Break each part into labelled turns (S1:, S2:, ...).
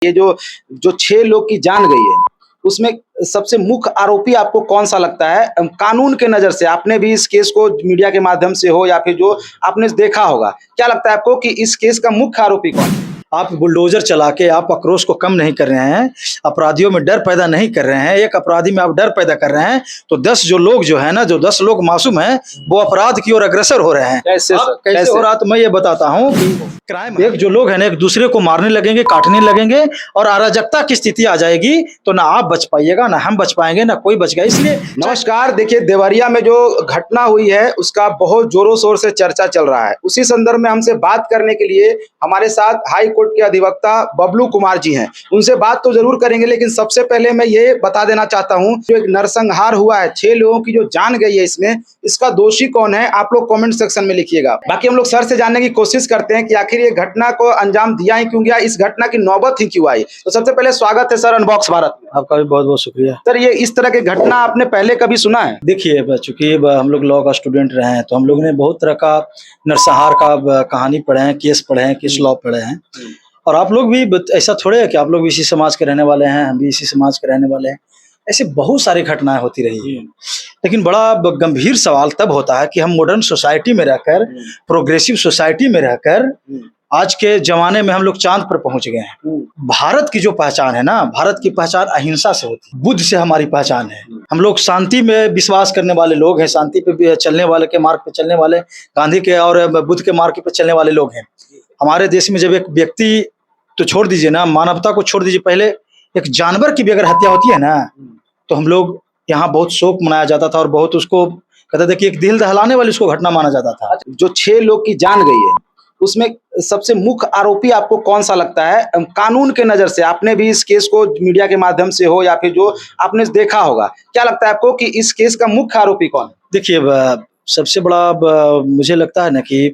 S1: ये जो जो 6 लोग की जान गई है, उसमें सबसे मुख्य आरोपी आपको कौन-सा लगता है? कानून के नज़र से आपने भी इस केस को मीडिया के माध्यम से हो या फिर जो आपने देखा होगा, क्या लगता है आपको कि इस केस का मुख्य आरोपी कौन है?
S2: आप बुलडोज़र चला के आप आक्रोश को कम नहीं कर रहे हैं, अपराधियों में डर पैदा नहीं कर रहे हैं, एक अपराधी में आप डर पैदा कर रहे हैं, तो 10 जो लोग जो है ना, जो 10 लोग मासूम हैं, वो अपराध की ओर अग्रसर हो रहे हैं।
S1: कैसे सर?
S2: कैसे हो रहा है? तो मैं ये बताता हूँ कि क्राइम एक जो लोग हैं ना, एक दूसरे को मारने लगेंगे, काटने लगेंगे और अराजकता की स्थिति आ जाएगी, तो ना आप बच पाइएगा, ना हम बच पाएँगे, ना कोई बचेगा। इसलिए
S1: नमस्कार, देखिए देवरिया में जो घटना हुई है, उसका बहुत ज़ोरों-शोर से चर्चा चल रहा है। उसी संदर्भ में हमसे बात करने के लिए हमारे साथ हाई कोर्ट के अधिवक्ता बबलू कुमार जी हैं। उनसे बात तो ज़रूर करेंगे, लेकिन सबसे पहले मैं ये बता देना चाहता हूँ, जो एक नरसंहार हुआ है, 6 लोगों की जो जान गई है इसमें, इसका दोषी कौन है? आप लोग कमेंट सेक्शन में लिखिएगा। बाकी हम लोग सर से जानने की कोशिश करते हैं कि आखिर ये घटना को अंजाम दिया ही क्यों गया, इस घटना की नौबत ही क्यों आई? तो सबसे पहले स्वागत है सर अनबॉक्स भारत में।
S2: आपका भी बहुत-बहुत शुक्रिया।
S1: सर, ये इस तरह की घटना आपने पहले कभी सुना है?
S2: देखिए, चूँकि हम लोग लॉ का स्टूडेंट रहे हैं, तो हम लोगों ने बहुत तरह का नरसंहार का कहानी पढ़े हैं, केस लॉ पढ़े हैं। और आप लोग भी ऐसा थोड़े है कि आप लोग भी इसी समाज के रहने वाले हैं, हम भी इसी समाज के रहने वाले हैं। ऐसे बहुत सारी घटनाएँ होती रही हैं। लेकिन बड़ा गंभीर सवाल तब होता है कि हम मॉडर्न सोसाइटी में रहकर, प्रोग्रेसिव सोसाइटी में रहकर, आज के ज़माने में हम लोग चाँद पर पहुँच गए हैं। भारत की जो पहचान है ना, भारत की पहचान अहिंसा से होती है, बुद्ध से हमारी पहचान है। हम लोग शांति में विश्वास करने वाले लोग हैं, शांति पे चलने वाले के मार्ग पे चलने वाले, गांधी के और बुद्ध के मार्ग पे चलने वाले लोग हैं। हमारे देश में जब एक व्यक्ति, तो छोड़ दीजिए ना, मानवता को छोड़ दीजिए, पहले एक जानवर की भी अगर हत्या होती है ना, तो हम लोग यहाँ बहुत शोक मनाया जाता था और बहुत उसको कहते थे कि एक दिल दहलाने वाली उसको घटना माना जाता था।
S1: जो 6 लोग की जान गई है, उसमें सबसे मुख्य आरोपी आपको कौन-सा लगता है? कानून के नज़र से आपने भी इस केस को मीडिया के माध्यम से हो या फिर जो आपने देखा होगा, क्या लगता है आपको कि इस केस का मुख्य आरोपी कौन है?
S2: देखिए, सबसे बड़ा मुझे लगता है ना कि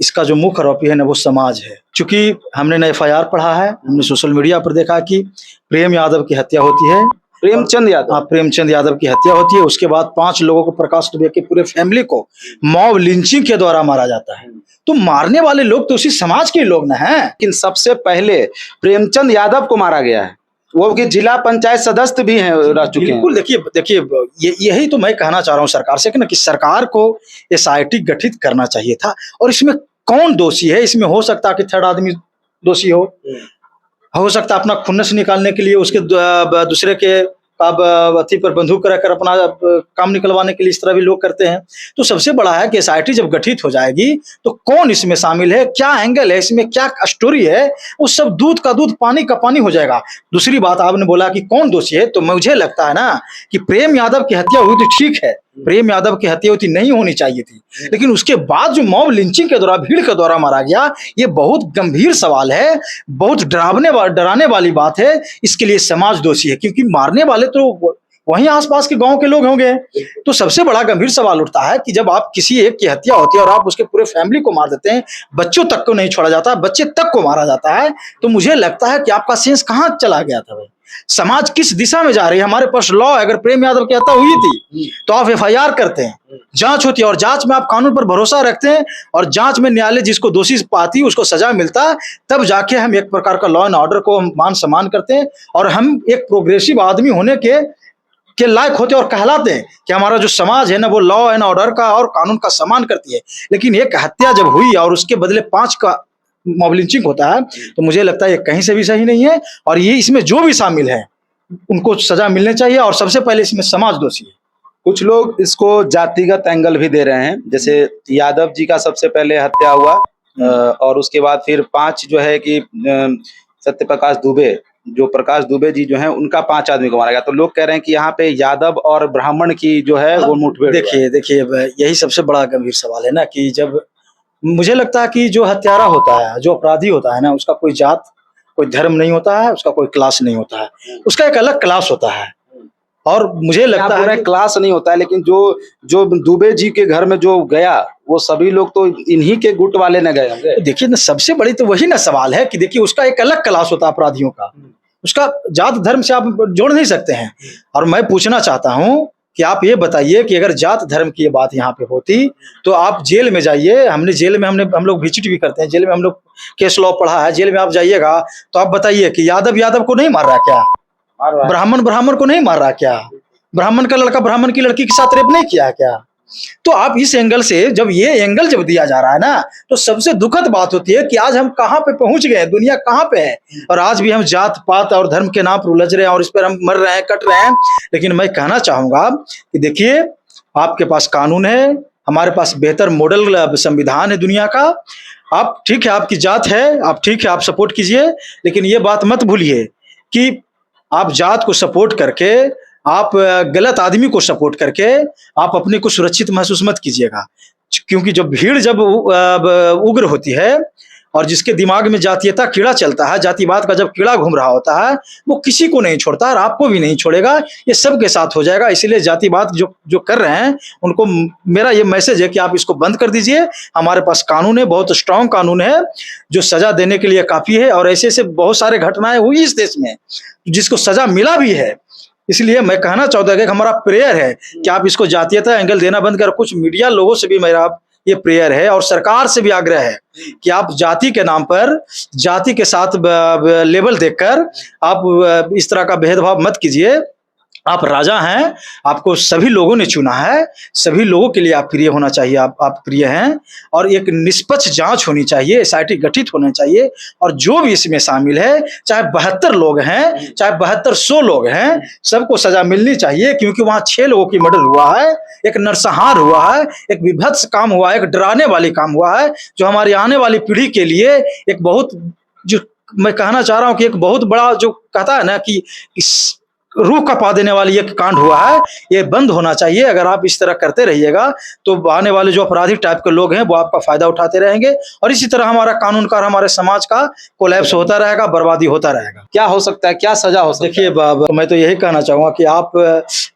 S2: इसका जो मुख्य आरोपी है ना, वो समाज है। चूँकि हमने ना एफआईआर पढ़ा है, हमने सोशल मीडिया पर देखा कि प्रेम यादव की हत्या होती है।
S1: प्रेमचंद यादव?
S2: हाँ, प्रेमचंद यादव की हत्या होती है। उसके बाद 5 लोगों को, प्रकाश दुबे की पूरे फैमिली को मॉब लिंचिंग के द्वारा मारा जाता है। तो मारने वाले लोग तो उसी समाज के लोग ना हैं।
S1: लेकिन सबसे पहले प्रेमचंद यादव को मारा गया है, वो कि जिला पंचायत सदस्य भी हैं, रह चुके हैं।
S2: बिल्कुल, देखिए, यही तो मैं कहना चाह रहा हूँ सरकार से कि ना, कि सरकार को एसआईटी गठित करना चाहिए था। और इसमें कौन दोषी है? इसमें हो सकता है कि थर्ड आदमी दोषी हो सकता है अपना खुन्नस निकालने के लिए उसके दूसरे के अब अथी पर बंदूक रखकर अपना काम निकलवाने के लिए इस तरह भी लोग करते हैं। तो सबसे बड़ा है कि एसआईटी जब गठित हो जाएगी, तो कौन इसमें शामिल है, क्या एंगल है, इसमें क्या स्टोरी है, वो सब दूध का दूध, पानी का पानी हो जाएगा। दूसरी बात, आपने बोला कि कौन दोषी है, तो मुझे लगता है ना कि प्रेम यादव की हत्या हुई तो ठीक है, प्रेम यादव की हत्या होती नहीं होनी चाहिए थी, लेकिन उसके बाद जो मॉब लिंचिंग के द्वारा, भीड़ के द्वारा मारा गया, ये बहुत गंभीर सवाल है, बहुत डराने वाली बात है। इसके लिए समाज दोषी है, क्योंकि मारने वाले तो वहीं आसपास के गांव के लोग होंगे। तो सबसे बड़ा गंभीर सवाल उठता है कि जब आप किसी एक की हत्या होती है और आप उसके पूरे फैमिली को मार देते हैं, बच्चों तक को नहीं छोड़ा जाता, बच्चे तक को मारा जाता है, तो मुझे लगता है कि आपका सेंस कहाँ चला गया था भाई? समाज किस दिशा में जा रही है? हमारे पास लॉ है, अगर प्रेम यादव की हत्या हुई थी तो आप एफआईआर करते हैं, जांच होती है और जांच में आप कानून पर भरोसा रखते हैं और जांच में न्यायालय जिसको दोषी पाती है उसको सजा मिलता है, तब जाके हम एक प्रकार का लॉ एंड ऑर्डर को मान सम्मान करते हैं और हम एक प्रोग्रेसिव आदमी होने के लायक होते हैं और कहलाते हैं कि हमारा जो समाज है ना, वो लॉ एंड ऑर्डर का और कानून का सम्मान करती है। लेकिन एक हत्या जब हुई और उसके बदले 5 का मॉब लिंचिंग होता है, तो मुझे लगता है ये कहीं से भी सही नहीं है और ये इसमें जो भी शामिल है उनको सजा मिलनी चाहिए और सबसे पहले इसमें समाज दोषी है।
S1: कुछ लोग इसको जातिगत एंगल भी दे रहे हैं, जैसे यादव जी का सबसे पहले हत्या हुआ और उसके बाद फिर 5 जो है कि सत्यप्रकाश दुबे, जो प्रकाश दुबे जी जो हैं, उनका 5 आदमी को मारा गया। तो लोग कह रहे हैं कि यहाँ पे यादव और ब्राह्मण की जो है वो मुठभेड़।
S2: देखिए, यही सबसे बड़ा गंभीर सवाल है ना, कि जब मुझे लगता है कि जो हत्यारा होता है, जो अपराधी होता है ना, उसका कोई जात, कोई धर्म नहीं होता है, उसका कोई क्लास नहीं होता है, उसका एक अलग क्लास होता है। और मुझे लगता है कि
S1: क्लास नहीं होता है, लेकिन जो दुबे जी के घर में जो गया, वो सभी लोग तो इन्हीं के गुट वाले न गए होंगे।
S2: देखिए ना, सबसे बड़ी तो वही ना सवाल है कि देखिए, उसका एक अलग क्लास होता है अपराधियों का, उसका जात धर्म से आप जोड़ नहीं सकते हैं। और मैं पूछना चाहता हूँ कि आप ये बताइए कि अगर जात धर्म की ये बात यहाँ पे होती तो आप जेल में जाइए। हमने जेल में हम लोग विजिट भी करते हैं, जेल में हम लोग केस लॉ पढ़ा है। जेल में आप जाइएगा तो आप बताइए कि यादव को नहीं मार रहा क्या, ब्राह्मण को नहीं मार रहा क्या, ब्राह्मण का लड़का ब्राह्मण की लड़की के साथ रेप नहीं किया क्या। तो आप इस एंगल से जब ये एंगल जब दिया जा रहा है ना, तो सबसे दुखद बात होती है कि आज हम कहाँ पे पहुंच गए, दुनिया कहाँ पे है, और आज भी हम जात पात और धर्म के नाम पर उलझ रहे हैं और इस पर हम मर रहे हैं, कट रहे हैं। लेकिन मैं कहना चाहूंगा कि देखिए, आपके पास कानून है, हमारे पास बेहतर मॉडल संविधान है दुनिया का। आप ठीक है, आपकी जात है, आप ठीक है, आप सपोर्ट कीजिए, लेकिन ये बात मत भूलिए कि आप जात को सपोर्ट करके, आप गलत आदमी को सपोर्ट करके आप अपने को सुरक्षित महसूस मत कीजिएगा। क्योंकि जब भीड़ जब उग्र होती है और जिसके दिमाग में जातीयता कीड़ा चलता है, जातिवाद का जब कीड़ा घूम रहा होता है, वो किसी को नहीं छोड़ता और आपको भी नहीं छोड़ेगा। ये सबके साथ हो जाएगा। इसीलिए जातिवाद जो कर रहे हैं उनको मेरा ये मैसेज है कि आप इसको बंद कर दीजिए। हमारे पास कानून है, बहुत स्ट्रांग कानून है जो सजा देने के लिए काफी है, और ऐसे ऐसे बहुत सारे घटनाएं हुई इस देश में जिसको सजा मिला भी है। इसलिए मैं कहना चाहता हूं कि हमारा प्रेयर है कि आप इसको जातीयता एंगल देना बंद कर। कुछ मीडिया लोगों से भी मेरा ये प्रेयर है और सरकार से भी आग्रह है कि आप जाति के नाम पर, जाति के साथ लेबल देखकर आप इस तरह का भेदभाव मत कीजिए। आप राजा हैं, आपको सभी लोगों ने चुना है, सभी लोगों के लिए आप प्रिय होना चाहिए, आप प्रिय हैं, और एक निष्पक्ष जांच होनी चाहिए, एसआईटी गठित होना चाहिए, और जो भी इसमें शामिल है, चाहे 72 लोग हैं, चाहे 7200 लोग हैं, सबको सजा मिलनी चाहिए। क्योंकि वहां 6 लोगों की मर्डर हुआ है, एक नरसंहार हुआ है, एक विभत्स काम हुआ है, एक डराने वाली काम हुआ है, जो हमारी आने वाली पीढ़ी के लिए एक बहुत, जो मैं कहना चाह रहा हूं कि एक बहुत बड़ा, जो कहता है ना कि रूह कपा देने वाली एक कांड हुआ है। ये बंद होना चाहिए। अगर आप इस तरह करते रहिएगा तो आने वाले जो अपराधी टाइप के लोग हैं वो आपका फायदा उठाते रहेंगे, और इसी तरह हमारा कानून का, हमारे समाज का कोलैप्स होता रहेगा, बर्बादी होता रहेगा।
S1: क्या हो सकता है, क्या सजा हो सकता है?
S2: देखिए, मैं तो यही कहना चाहूंगा कि आप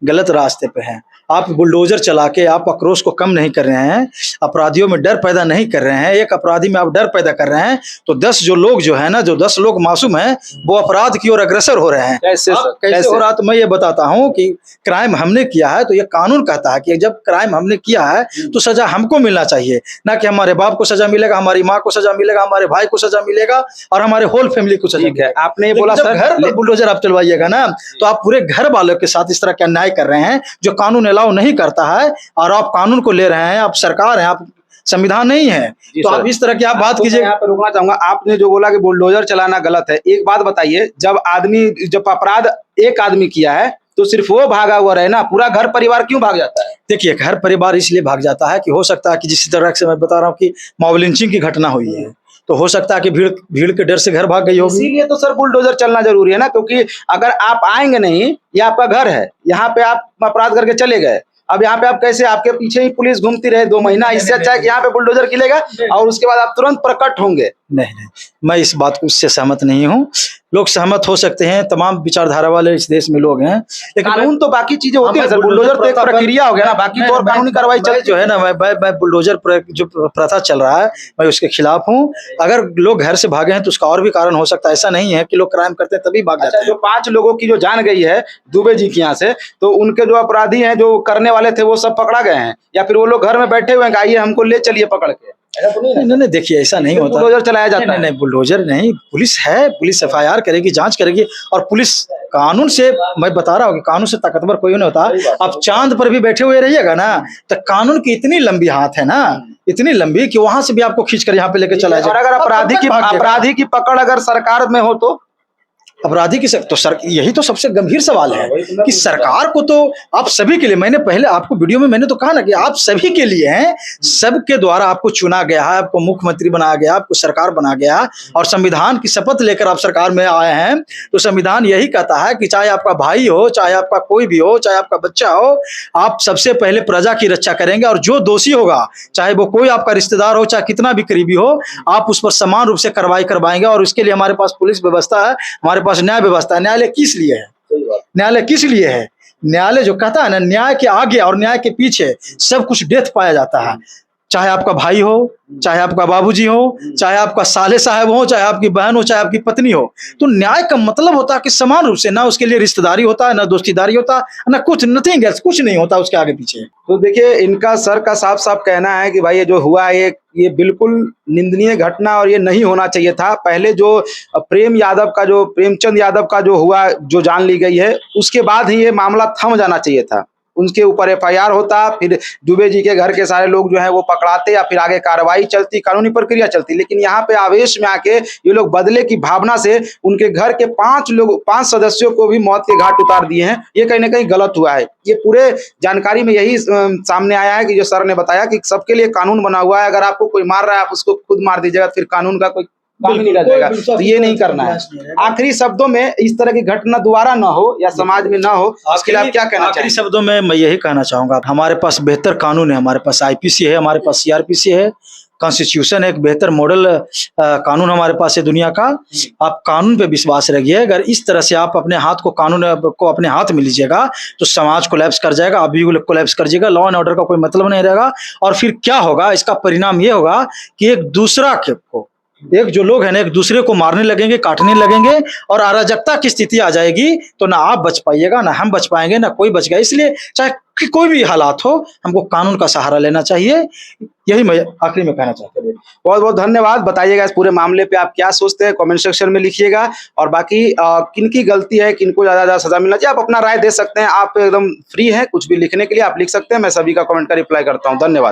S2: गलत रास्ते पे हैं। आप बुलडोजर चला के आप आक्रोश को कम नहीं कर रहे हैं, अपराधियों में डर पैदा नहीं कर रहे हैं। एक अपराधी में आप डर पैदा कर रहे हैं तो 10 जो लोग जो है ना, जो 10 लोग मासूम हैं, वो अपराध की ओर अग्रसर हो रहे हैं। कैसे हो रहा? तो मैं ये बताता हूं कि क्राइम हमने किया है तो ये कानून कहता है कि जब क्राइम हमने किया है तो सजा हमको मिलना चाहिए, ना कि हमारे बाप को सजा मिलेगा, हमारी माँ को सजा मिलेगा, हमारे भाई को सजा मिलेगा और हमारे होल फैमिली को सजा मिलेगा।
S1: आपने ये बोला सर,
S2: घर पर बुलडोजर आप चलवाइएगा ना तो आप पूरे घर वालों के साथ इस तरह का अन्याय कर रहे हैं जो कानून अलाउ नहीं करता है, और आप कानून को ले रहे हैं। आप सरकार हैं, आप संविधान नहीं है, तो आप इस तरह की आप बात कीजिए।
S1: यहाँ पर रुकना चाहूंगा। आपने जो बोला कि बुलडोजर चलाना गलत है, एक बात बताइए, जब अपराध एक आदमी किया है तो सिर्फ वो भागा हुआ रहे ना, पूरा घर परिवार क्यों भाग जाता है?
S2: देखिए, घर परिवार इसलिए भाग जाता है कि हो सकता है कि जिस तरह से मैं बता रहा हूँ कि मॉब लिंचिंग की घटना हुई है, तो हो सकता है कि भीड़ के डर से घर भाग गई होगी।
S1: इसीलिए तो सर बुलडोजर चलना जरूरी है ना, क्योंकि अगर आप आएंगे नहीं, ये आपका घर है, यहाँ पे आप अपराध करके चले गए, अब यहाँ पे आप कैसे, आपके पीछे ही पुलिस घूमती रहे 2 महीना, इससे अच्छा है कि यहाँ पे बुलडोजर खिलेगा और उसके बाद आप तुरंत प्रकट होंगे।
S2: नहीं, मैं इस बात को उससे सहमत नहीं हूँ। लोग सहमत हो सकते हैं, तमाम विचारधारा वाले इस देश में लोग हैं, लेकिन
S1: कानून तो बाकी चीजें होती है सर, बुलडोजर तो एक प्रक्रिया हो गया ना, बाकी तो और कानूनी कार्रवाई चल
S2: जो है ना, मैं बुलडोजर जो प्रथा चल रहा है मैं उसके खिलाफ हूँ। अगर लोग घर से भागे हैं तो उसका और भी कारण हो सकता है, ऐसा नहीं है कि लोग क्राइम करते हैं तभी भाग जाते हैं।
S1: जो 5 लोगों की जो जान गई है दुबे जी के यहाँ से, तो उनके जो अपराधी हैं, जो करने वाले थे, वो सब पकड़ा गए हैं, या फिर वो लोग घर में बैठे हुए हैं, आइए हमको ले चलिए पकड़ के?
S2: नहीं, देखिए, ऐसा नहीं होता।
S1: बुलडोजर चलाया जाता है?
S2: नहीं, बुलडोजर नहीं, पुलिस है, पुलिस एफआईआर करेगी, जांच करेगी, और पुलिस कानून से, मैं बता रहा हूँ कि कानून से ताकतवर कोई नहीं होता। आप चांद पर भी बैठे हुए रहिएगा ना, तो कानून की इतनी लंबी हाथ है ना, इतनी लंबी कि वहां से भी आपको खींच कर यहाँ पे लेके चला जाए।
S1: और अगर अपराधी की पकड़ अगर सरकार में हो तो
S2: अपराधी की तो यही तो सबसे गंभीर सवाल है कि सरकार को तो आप सभी के लिए, मैंने पहले आपको वीडियो में मैंने तो कहा ना कि आप सभी के लिए हैं, सबके द्वारा आपको चुना गया है, आपको मुख्यमंत्री बनाया गया, आपको सरकार बना गया, और संविधान की शपथ लेकर आप सरकार में आए हैं। तो संविधान यही कहता है कि चाहे आपका भाई हो, चाहे आपका कोई भी हो, चाहे आपका बच्चा हो, आप सबसे पहले प्रजा की रक्षा करेंगे, और जो दोषी होगा, चाहे वो कोई आपका रिश्तेदार हो, चाहे कितना भी करीबी हो, आप उस पर समान रूप से कार्रवाई करवाएंगे। और उसके लिए हमारे पास पुलिस व्यवस्था है, हमारे न्याय व्यवस्था है। न्यायालय किस लिए है? न्यायालय किस लिए है? न्यायालय जो कहता है ना, न्याय के आगे और न्याय के पीछे सब कुछ डेथ पाया जाता है। चाहे आपका भाई हो, चाहे आपका बाबूजी हो, चाहे आपका साले साहब हो, चाहे आपकी बहन हो, चाहे आपकी पत्नी हो। तो न्याय का मतलब होता है कि समान रूप से, ना उसके लिए रिश्तेदारी होता है, ना दोस्तीदारी होता है, ना कुछ, नथिंग एल्स, कुछ नहीं होता उसके आगे पीछे।
S1: तो देखिए, इनका सर का साफ साफ कहना है कि भाई ये जो हुआ है ये बिल्कुल निंदनीय घटना और ये नहीं होना चाहिए था। पहले जो प्रेमचंद यादव का जो हुआ, जो जान ली गई है, उसके बाद ही ये मामला थम जाना चाहिए था। उनके ऊपर एफआईआर होता, फिर दुबे जी के घर के सारे लोग जो है वो पकड़ाते, या फिर आगे कार्रवाई चलती, कानूनी प्रक्रिया चलती। लेकिन यहाँ पे आवेश में आके ये लोग बदले की भावना से उनके घर के 5 सदस्यों को भी मौत के घाट उतार दिए हैं। ये कहीं ना कहीं गलत हुआ है। ये पूरे जानकारी में यही सामने आया है कि जो सर ने बताया कि सबके लिए कानून बना हुआ है। अगर आपको कोई मार रहा है, आप उसको खुद मार दीजिएगा, फिर कानून का कोई काम ही नहीं रह जाएगा। तो ये नहीं करना है। आखिरी शब्दों में, इस तरह की घटना दोबारा ना हो या समाज में ना हो, इसके लिए आप क्या कहना
S2: आखिरी
S1: चाहेंगे?
S2: शब्दों में मैं यही कहना चाहूंगा, हमारे पास बेहतर कानून है, हमारे पास आईपीसी है, हमारे पास सीआरपीसी है, कॉन्स्टिट्यूशन है, एक बेहतर मॉडल कानून हमारे पास है दुनिया का। आप कानून पे विश्वास रखिए। अगर इस तरह से आप अपने हाथ को, कानून को अपने हाथ में लीजिएगा, तो समाज कोलैप्स कर जाएगा, आप भी कोलैप्स कर जाएगा, लॉ एंड ऑर्डर का कोई मतलब नहीं रहेगा। और फिर क्या होगा, इसका परिणाम ये होगा कि एक जो लोग हैं ना, एक दूसरे को मारने लगेंगे, काटने लगेंगे, और अराजकता की स्थिति आ जाएगी। तो ना आप बच पाइएगा, ना हम बच पाएंगे, ना कोई बच गया। इसलिए चाहे कि कोई भी हालात हो, हमको कानून का सहारा लेना चाहिए। यही मैं आखिरी में कहना चाहता हूँ।
S1: बहुत बहुत धन्यवाद। बताइएगा इस पूरे मामले पे आप क्या सोचते हैं, कमेंट सेक्शन में लिखिएगा। और बाकी किनकी गलती है, किनको ज्यादा सजा मिलना चाहिए, आप अपना राय दे सकते हैं। आप एकदम फ्री हैं, कुछ भी लिखने के लिए आप लिख सकते हैं। मैं सभी का कमेंट का रिप्लाई करता हूँ। धन्यवाद।